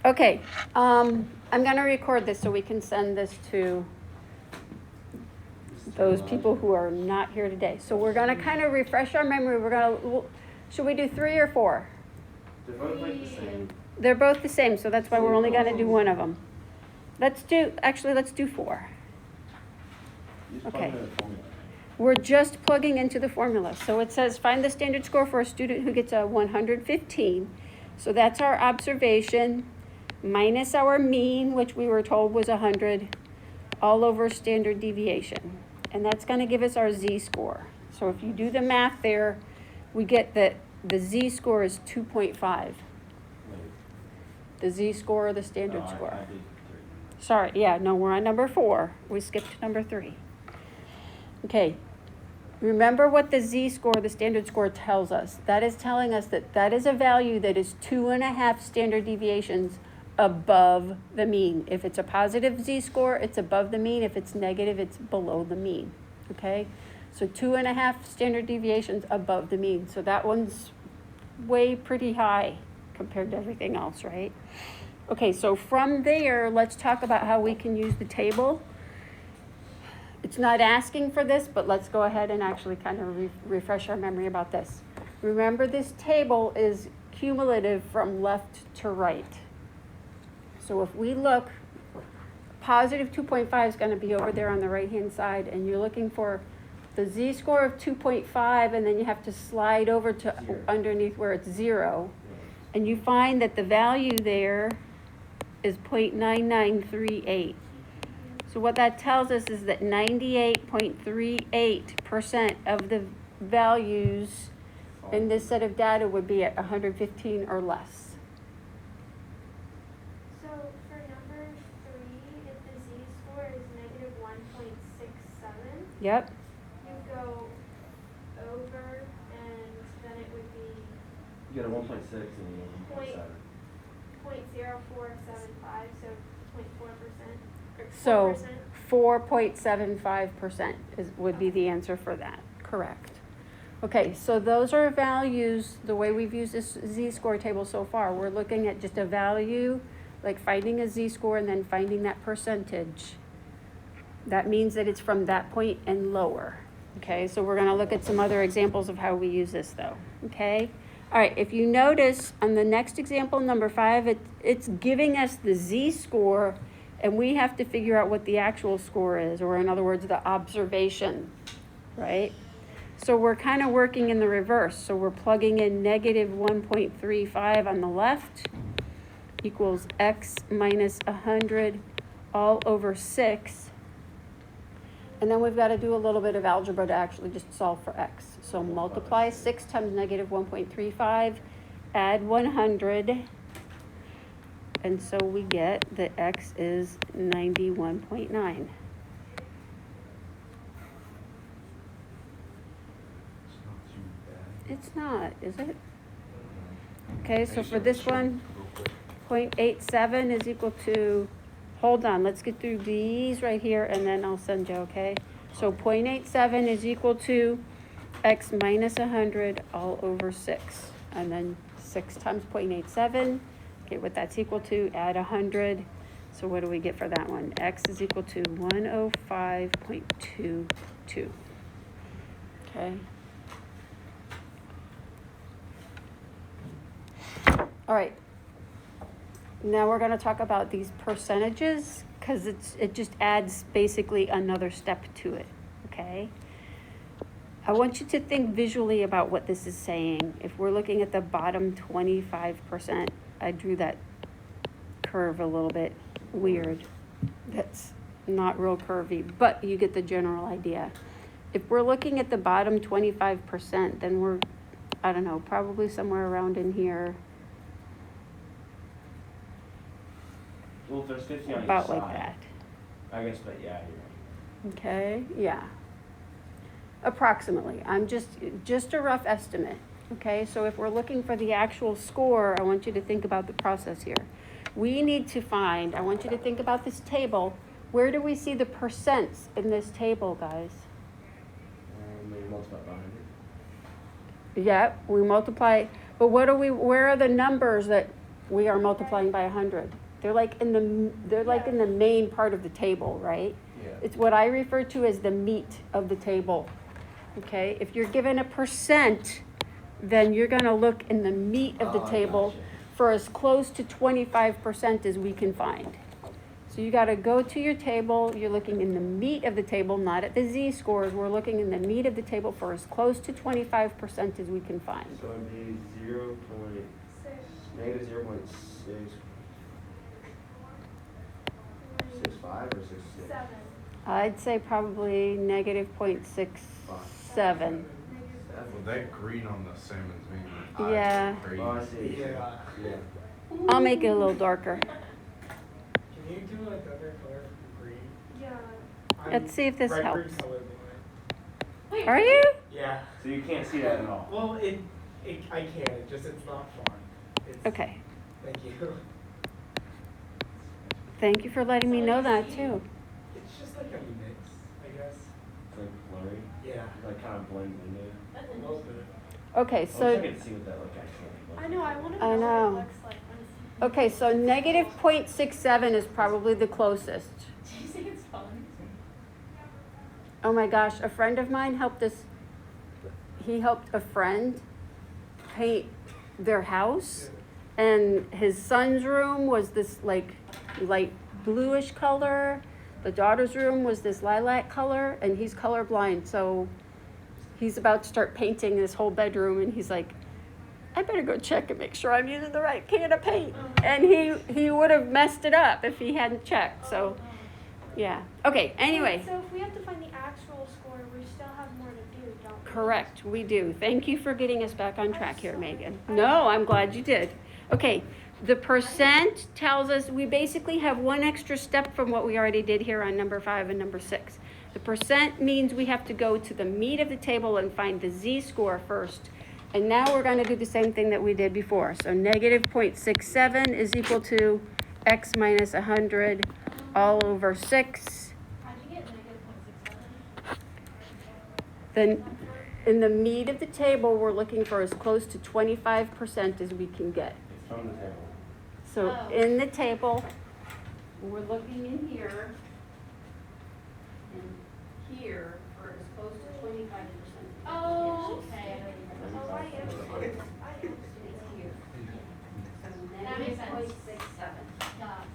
Okay, I'm gonna record this so we can send this to those people who are not here today. So we're gonna kind of refresh our memory. Should we do 3 or 4? They're both like the same. They're both the same, so that's why we're only gonna do one of them. Let's do 4. Okay. We're just plugging into the formula. So it says find the standard score for a student who gets a 115. So that's our observation minus our mean, which we were told was 100, all over standard deviation. And that's going to give us our z-score. So if you do the math there, we get that the z-score is 2.5. The z-score or the standard score. I did 3. Sorry, yeah, no, we're on number 4. We skipped number 3. Okay, remember what the z-score, the standard score, tells us. That is telling us that is a value that is 2.5 standard deviations above the mean. If it's a positive z-score, it's above the mean. If it's negative, it's below the mean. Okay, so 2.5 standard deviations above the mean. So that one's way pretty high compared to everything else, right? Okay, so from there, let's talk about how we can use the table. It's not asking for this, but let's go ahead and actually kind of refresh our memory about this. Remember, this table is cumulative from left to right. So if we look, positive 2.5 is going to be over there on the right-hand side, and you're looking for the z-score of 2.5, and then you have to slide over to 0. Underneath where it's 0, and you find that the value there is 0.9938. So what that tells us is that 98.38% of the values in this set of data would be at 115 or less. So for number 3, if the z-score is negative 1.67, Yep. you go over, and then it would be You got a 1.6 and you got 1.7. 0.0475, so 0.4%. So 4.75% would be the answer for that. Correct. Okay, so those are values. The way we've used this z-score table so far, we're looking at just a value, like finding a z-score and then finding that percentage. That means that it's from that point and lower. Okay, so we're going to look at some other examples of how we use this though. Okay. All right, if you notice on the next example, number 5, it's giving us the z-score, and we have to figure out what the actual score is, or in other words, the observation, right? So we're kind of working in the reverse. So we're plugging in negative 1.35 on the left equals x minus 100 all over 6. And then we've got to do a little bit of algebra to actually just solve for x. So multiply 6 times negative 1.35, add 100, and so we get that x is 91.9. It's not, is it? Okay, so for this one, 0.87 is equal to, hold on, let's get through these right here, and then I'll send you, okay? So 0.87 is equal to x minus 100 all over 6. And then 6 times 0.87, get what that's equal to, add 100. So what do we get for that one? X is equal to 105.22. Okay. All right. Now we're going to talk about these percentages because it just adds basically another step to it, okay? I want you to think visually about what this is saying. If we're looking at the bottom 25%, I drew that curve a little bit weird. That's not real curvy, but you get the general idea. If we're looking at the bottom 25%, then we're, I don't know, probably somewhere around in here. Well, if there's 50 on About each like side, that. I guess, but yeah, you're right. Okay, yeah. Approximately. I'm just a rough estimate. Okay, so if we're looking for the actual score, I want you to think about the process here. We need to find, I want you to think about this table. Where do we see the percents in this table, guys? Maybe multiply by 100. Yeah, we multiply, but where are the numbers that we are multiplying by 100. They're like in the main part of the table, right? Yeah. It's what I refer to as the meat of the table. Okay, if you're given a percent, then you're going to look in the meat of the table Gotcha. for as close to 25% as we can find. So you got to go to your table. You're looking in the meat of the table, not at the z-scores. We're looking in the meat of the table for as close to 25% as we can find. So it'd be negative 0.665 or 66? 7. I'd say probably negative 0.67. Well, that green on the salmon's mean. Yeah. Oh, I see. Yeah. Yeah. I'll make it a little darker. Can you do like other color for green? Yeah. Let's see if this bright green helps. colorblind. Are you? Yeah. So you can't see that at all? Well, I can. It's not fun. Okay. Thank you. Thank you for letting me know that too. It's just like a mix, I guess. It's like blurry? Yeah. Like kind of blends into it? A little bit. Okay, I wish I so could see what that looked actually. I know, I want to I know know. what it looks like. When okay, so negative 0.67 is probably the closest. Do you think it's fun? Oh my gosh, a friend of mine helped he helped a friend paint their house, and his son's room was this like light bluish color. The daughter's room was this lilac color, and he's colorblind, so he's about to start painting his whole bedroom, and he's like, I better go check and make sure I'm using the right can of paint. And he would have messed it up if he hadn't checked. So, yeah. Okay, anyway. So if we have to find the actual score, we still have more to do, don't we? Correct, we do. Thank you for getting us back on track here, Megan. No, I'm glad you did. Okay, the percent tells us we basically have one extra step from what we already did here on number 5 and number 6. The percent means we have to go to the meat of the table and find the z-score first. And now we're going to do the same thing that we did before. So negative 0.67 is equal to x minus 100 all over 6. How'd you get negative 0.67? Then in the meat of the table, we're looking for as close to 25% as we can get. It's from the table. So Oh. in the table, we're looking in here and here for as close to 25%. Oh, okay. Oh, I am. Here. So That makes negative sense. 0.67.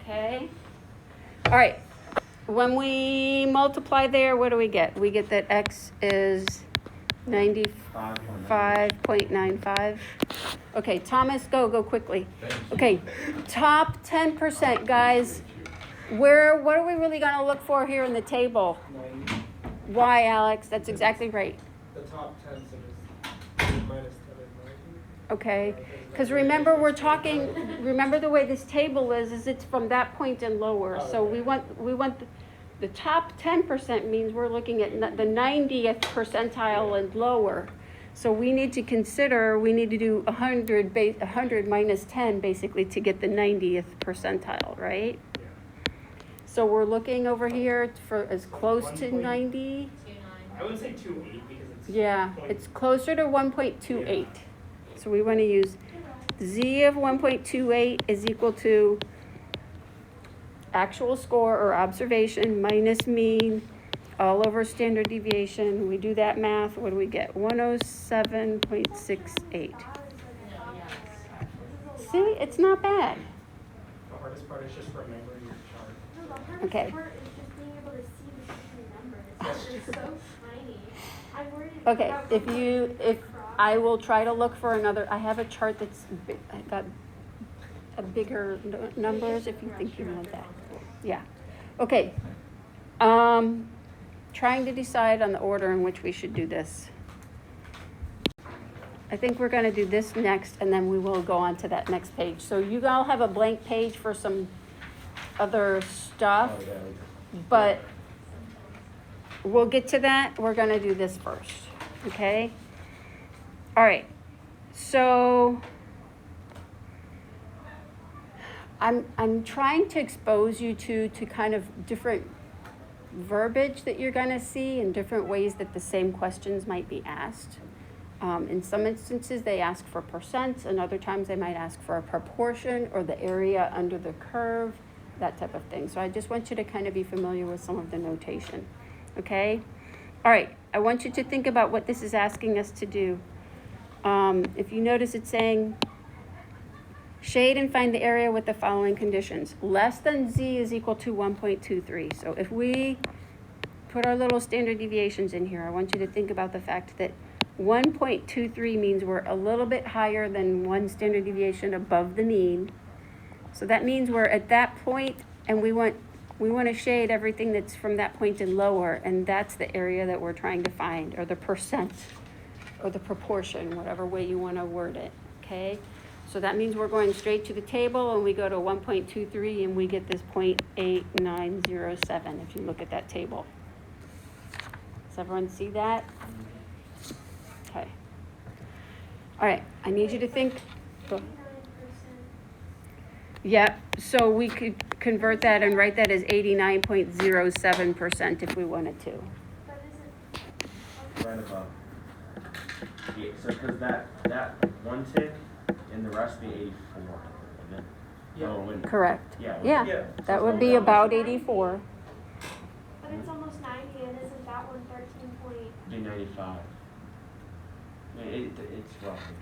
Okay? All right. When we multiply there, what do we get? We get that x is 95.95. Okay, Thomas, go quickly. Okay, top 10%, guys. What are we really going to look for here in the table? 90. Why, Alex? That's exactly right. The top 10, so it's minus 10 and 90. Okay, because remember remember the way this table is it's from that point and lower. So we want the top 10% means we're looking at the 90th percentile and lower. So we need to do 100 minus 10 basically to get the 90th percentile, right? Yeah. So we're looking over here for as close to 90. I would say 2.8 because it's. Yeah, it's closer to 1.28. So we want to use z of 1.28 is equal to actual score or observation minus mean all over standard deviation. We do that math, what do we get? 107.68. See, it's not bad. The hardest part is just remembering your chart. No, the hardest Okay. part is just being able to see the freaking numbers. It's just so tiny. I'm worried Okay, about if cross. I will try to look for another, I have a chart that's I got a bigger numbers if you think you want that. Yeah. Okay. Trying to decide on the order in which we should do this. I think we're going to do this next, and then we will go on to that next page. So you all have a blank page for some other stuff, Oh, yeah. but we'll get to that. We're going to do this first. Okay? All right. So I'm trying to expose you to kind of different verbiage that you're going to see and different ways that the same questions might be asked. In some instances, they ask for percents, and other times they might ask for a proportion or the area under the curve, that type of thing. So I just want you to kind of be familiar with some of the notation, okay? All right, I want you to think about what this is asking us to do. If you notice, it's saying, shade and find the area with the following conditions. Less than z is equal to 1.23. So if we put our little standard deviations in here, I want you to think about the fact that 1.23 means we're a little bit higher than one standard deviation above the mean. So that means we're at that point, and we want to shade everything that's from that point and lower, and that's the area that we're trying to find, or the percent, or the proportion, whatever way you want to word it, okay? So that means we're going straight to the table, and we go to 1.23, and we get this 0.8907 if you look at that table. Does everyone see that? Okay. All right, I need you to think. 89%. Yep, so we could convert that and write that as 89.07% if we wanted to. But is it, Right above. Yeah, so because that one tick and the rest be 84, isn't it? Yeah. Oh, when- Correct. Yeah. Yeah, Yeah. that would be about 84. but it's almost 90, and isn't that one 13 point? Be 95. It's roughly.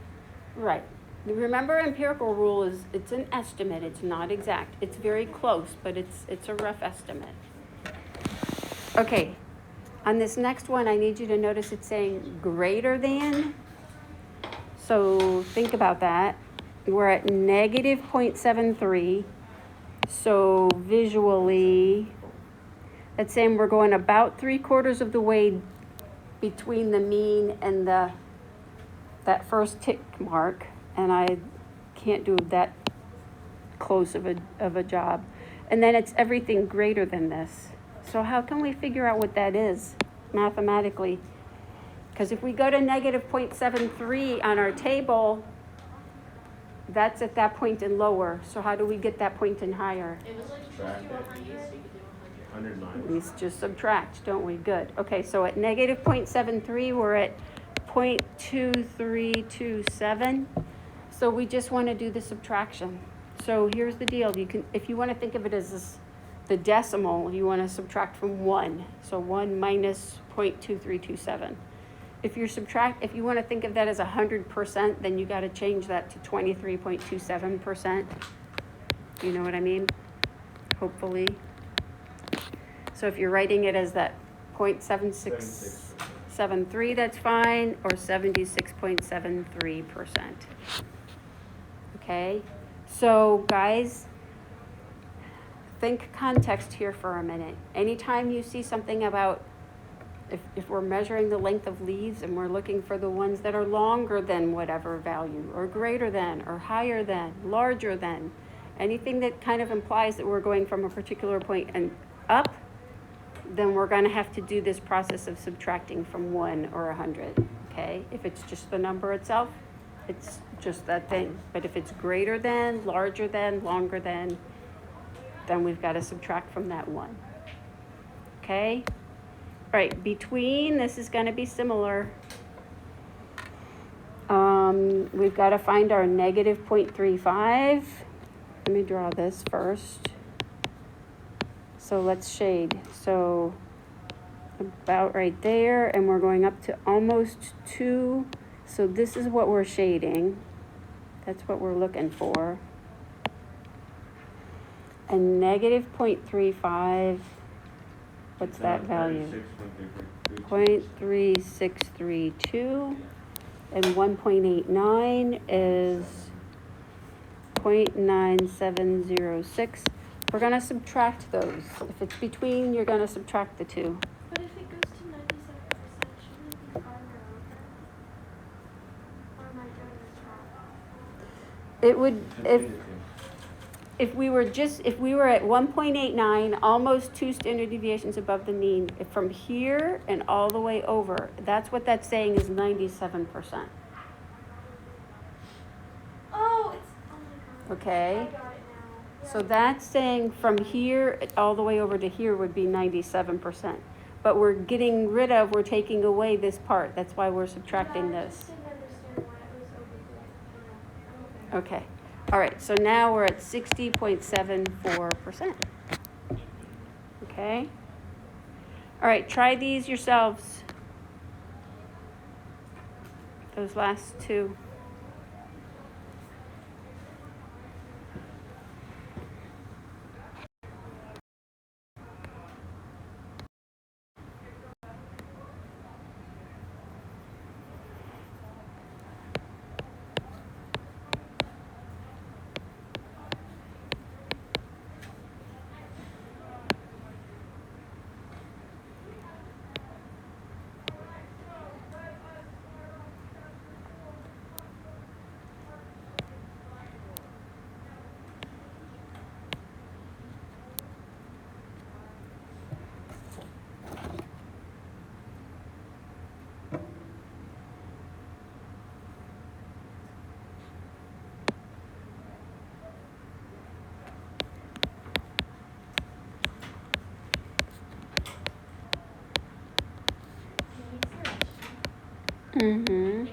Right. Remember, empirical rule is, it's an estimate, it's not exact. It's very close, but it's a rough estimate. Okay, on this next one, I need you to notice it's saying greater than. So think about that. We're at negative 0.73. So visually, that's saying we're going about 3/4 of the way between the mean and that first tick mark, and I can't do that close of a job. And then it's everything greater than this. So how can we figure out what that is mathematically? Because if we go to negative 0.73 on our table, that's at that point and lower. So how do we get that point and higher? It was like Subtract it. 100, so you could do 100. 109. We just subtract, don't we? Good. Okay, so at negative 0.73, we're at 0.2327. So we just want to do the subtraction. So here's the deal. You can, if you want to think of it as this, the decimal, you want to subtract from 1. So 1 minus 0.2327. If you want to think of that as 100%, then you got to change that to 23.27%. Do you know what I mean? Hopefully. So if you're writing it as that 0.7673, that's fine, or 76.73%. Okay? So guys, think context here for a minute. Anytime you see something about, if we're measuring the length of leaves and we're looking for the ones that are longer than whatever value, or greater than, or higher than, larger than, anything that kind of implies that we're going from a particular point and up, then we're going to have to do this process of subtracting from 1 or 100, okay? If it's just the number itself, it's just that thing. But if it's greater than, larger than, longer than, then we've got to subtract from that 1, okay? All right, between, this is going to be similar. We've got to find our negative 0.35. Let me draw this first. So let's shade. So about right there, and we're going up to almost 2. So this is what we're shading. That's what we're looking for. And negative 0.35, what's that value? 0.3632. And 1.89 is 0.9706. We're going to subtract those. If it's between, you're going to subtract the 2. But if it goes to 97%, shouldn't it be farther over? Or am I doing this wrong? It would, if we were at 1.89, almost 2 standard deviations above the mean, from here and all the way over, that's what that's saying is 97%. Oh, it's, oh my god. Okay? I got it now. So that's saying from here all the way over to here would be 97%. But we're taking away this part. That's why we're subtracting But I this. just didn't Okay, all right, so now we're at 60.74%. Okay? All right, try these yourselves. Those last two. Mm-hmm.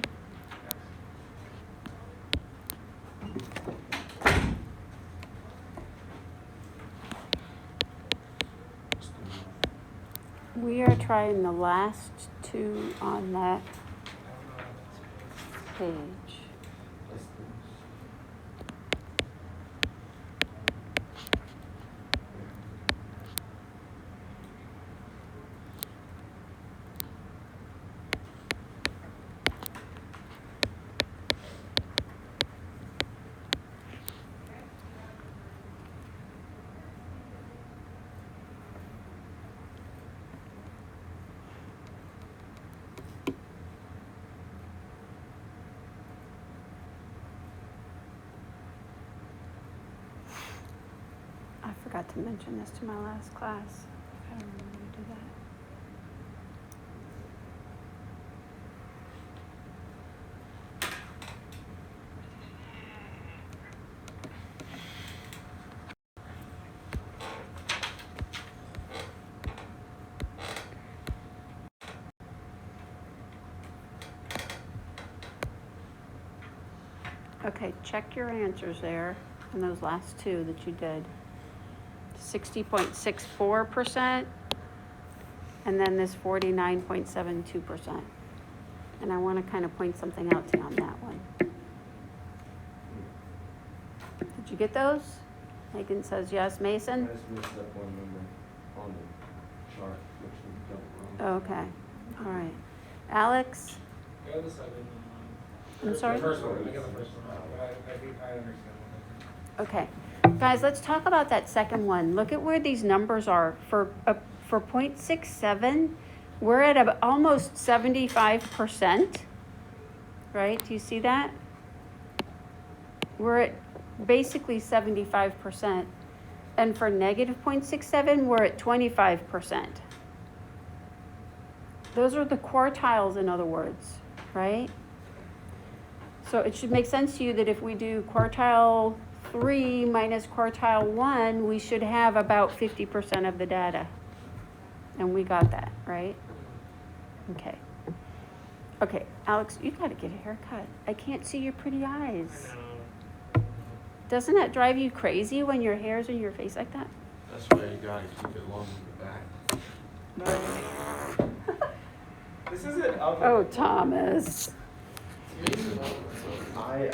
We are trying the last two on that page. I forgot to mention this to my last class. I don't remember to do that. Okay, check your answers there on those last two that you did. 60.64%, and then this 49.72%. And I want to kind of point something out to you on that one. Did you get those? Megan says yes. Mason? I just missed up one number on the chart, which we don't. Okay, all right. Alex? I got the second one. I'm sorry? The first one, I got the first one. I think I understand what Okay, guys, let's talk about that second one. Look at where these numbers are. For 0.67, we're at almost 75%, right? Do you see that? We're at basically 75%. And for negative 0.67, we're at 25%. Those are the quartiles, in other words, right? So it should make sense to you that if we do quartile 3 minus quartile 1, we should have about 50% of the data. And we got that, right? Okay. Okay, Alex, you gotta get a haircut. I can't see your pretty eyes. I know. Doesn't that drive you crazy when your hair's in your face like that? That's why you gotta keep it long in the back. This isn't up. Oh, Thomas. I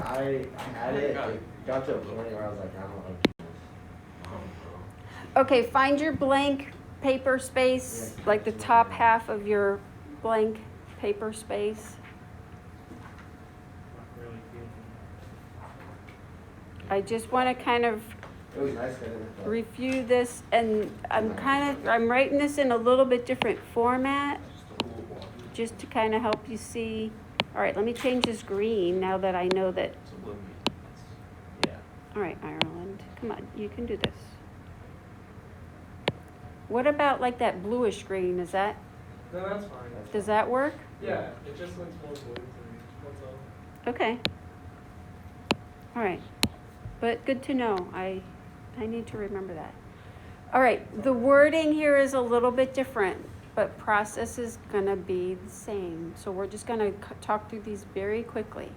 had it got to a point where I was like, I don't like this. Okay, find your blank paper space, like the top half of your blank paper space. Not really feeling I just want to kind of It was nice getting it. review this, and I'm writing this in a little bit different format, just to kind of help you see. All right, let me change this green now that I know that. Yeah. All right, Ireland, come on, you can do this. What about like that bluish green? No, that's fine. Does that work? Yeah, it just looks more blue to me. That's all. Okay. All right, but good to know. I need to remember that. All right, the wording here is a little bit different, but process is gonna be the same. So we're just gonna talk through these very quickly.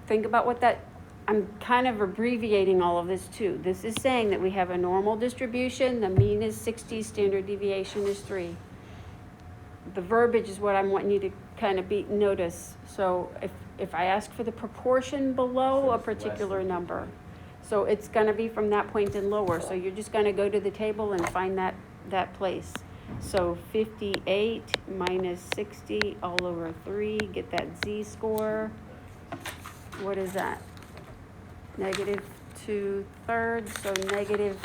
Think about what that I'm kind of abbreviating all of this too. This is saying that we have a normal distribution, the mean is 60, standard deviation is 3. The verbiage is what I'm wanting you to kind of notice. So if I ask for the proportion below a particular number, so it's going to be from that point and lower. So you're just going to go to the table and find that place. So 58 minus 60 all over 3, get that z-score. What is that? Negative 2/3, so negative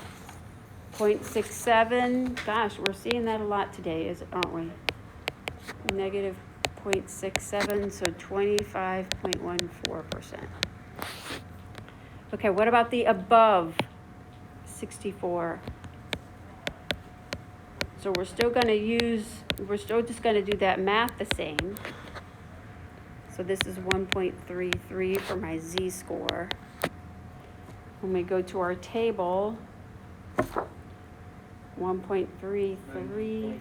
0.67. Gosh, we're seeing that a lot today, aren't we? Negative 0.67, so 25.14%. Okay, what about the above 64? So we're still just going to do that math the same. So this is 1.33 for my z-score. When we go to our table, 1.33.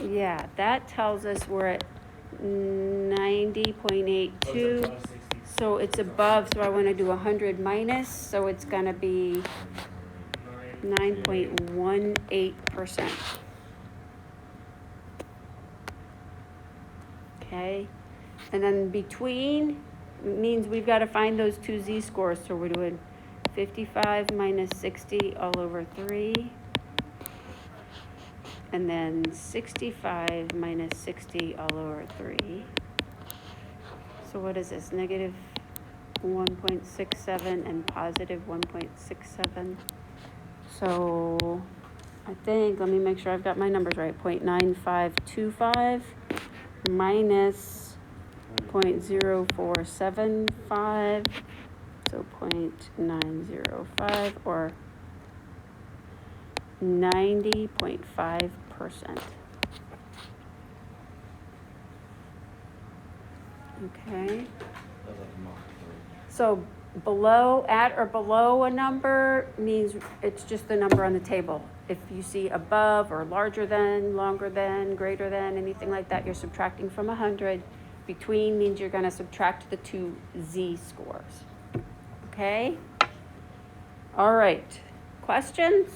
Yeah, that tells us we're at 90.82. So it's above, so I want to do 100 minus, so it's going to be 9.18%. Okay, and then between means we've got to find those two z-scores, so we're doing 55 minus 60 all over 3, and then 65 minus 60 all over 3. So what is this? Negative 1.67 and positive 1.67. So I think, let me make sure I've got my numbers right, 0.9525 minus 0.0475, so 0.905, or 90.5%. Okay. So at or below a number means it's just the number on the table. If you see above or larger than, longer than, greater than, anything like that, you're subtracting from 100. Between means you're going to subtract the two z-scores. Okay? All right. Questions?